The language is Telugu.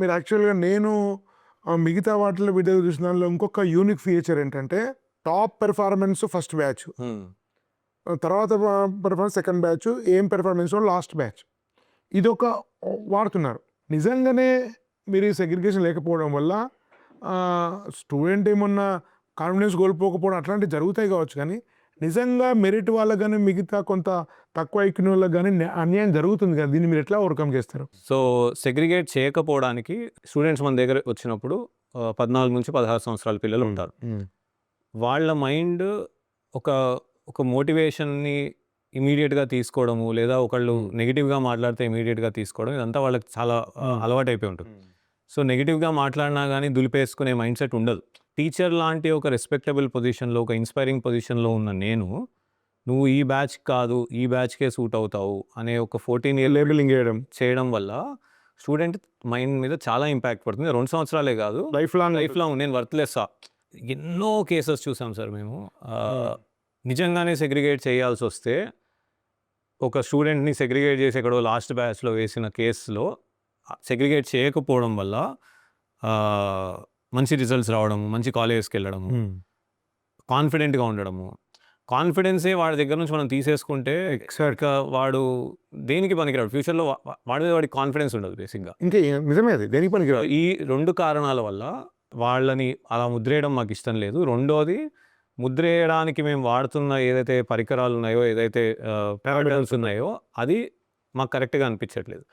మీరు యాక్చువల్‌గా నేను మిగతా వాటిలో వీడియో చూసిన దానిలో ఇంకొక యూనిక్ ఫీచర్ ఏంటంటే టాప్ పెర్ఫార్మెన్స్ ఫస్ట్ బ్యాచ్, తర్వాత పెర్ఫార్మెన్స్ సెకండ్ బ్యాచ్, ఏం పెర్ఫార్మెన్స్ లాస్ట్ బ్యాచ్. ఇదొక వాడుతున్నారు. నిజంగానే మీరు ఈ సెగ్రిగేషన్ లేకపోవడం వల్ల స్టూడెంట్ ఏమన్నా కాన్ఫిడెన్స్ కోల్పోకపోవడం అట్లాంటివి జరుగుతాయి కావచ్చు, కానీ నిజంగా మెరిట్ వాళ్ళకి కానీ మిగతా కొంత తక్కువ ఐక్యూన్ వాళ్ళకి కానీ అన్యాయం జరుగుతుంది కదా. దీన్ని మీరు ఎట్లా ఓవర్కమ్ చేస్తారు? సో సెగ్రిగేట్ చేయకపోవడానికి స్టూడెంట్స్ మన దగ్గర వచ్చినప్పుడు 14 నుంచి 16 సంవత్సరాల పిల్లలు ఉంటారు. వాళ్ళ మైండ్ ఒక ఒక మోటివేషన్ని ఇమీడియట్గా తీసుకోవడము, లేదా ఒకళ్ళు నెగిటివ్గా మాట్లాడితే ఇమీడియట్గా తీసుకోవడం, ఇదంతా వాళ్ళకి చాలా అలవాటు అయిపోయి ఉంటుంది. సో నెగిటివ్గా మాట్లాడినా కానీ దులిపేసుకునే మైండ్ సెట్ ఉండదు. టీచర్ లాంటి ఒక రెస్పెక్టబుల్ పొజిషన్లో, ఒక ఇన్స్పైరింగ్ పొజిషన్లో ఉన్న నేను, నువ్వు ఈ బ్యాచ్ కాదు, ఈ బ్యాచ్కే సూట్ అవుతావు అనే ఒక 14 ఇయర్ లేబులింగ్ చేయడం వల్ల స్టూడెంట్ మైండ్ మీద చాలా ఇంపాక్ట్ పడుతుంది. 2 సంవత్సరాలే కాదు, లైఫ్ లాంగ్ నేను వర్త్లెస్సా. ఎన్నో కేసెస్ చూసాం సార్ మేము. నిజంగానే సెగ్రిగేట్ చేయాల్సి వస్తే ఒక స్టూడెంట్ని సెగ్రిగేట్ చేసి ఎక్కడో లాస్ట్ బ్యాచ్లో వేసిన కేసులో సెగ్రిగేట్ చేయకపోవడం వల్ల మంచి రిజల్ట్స్ రావడము, మంచి కాలేజెస్కి వెళ్ళడము, కాన్ఫిడెంట్గా ఉండడము. కాన్ఫిడెన్సే వాడి దగ్గర నుంచి మనం తీసేసుకుంటే ఎక్సాక్ట్గా వాడు దేనికి పనికిరాడు. ఫ్యూచర్లో వాడి మీద వాడికి కాన్ఫిడెన్స్ ఉండదు బేసిక్గా. ఇంకా నిజమే, అది దేనికి పనికిరాడు. ఈ 2 కారణాల వల్ల వాళ్ళని అలా ముద్రేయడం మాకు ఇష్టం లేదు. రెండోది, ముద్రేయడానికి మేము వాడుతున్న ఏదైతే పరికరాలు ఉన్నాయో, ఏదైతే ప్యారడల్స్ ఉన్నాయో, అది మాకు కరెక్ట్గా అనిపించట్లేదు.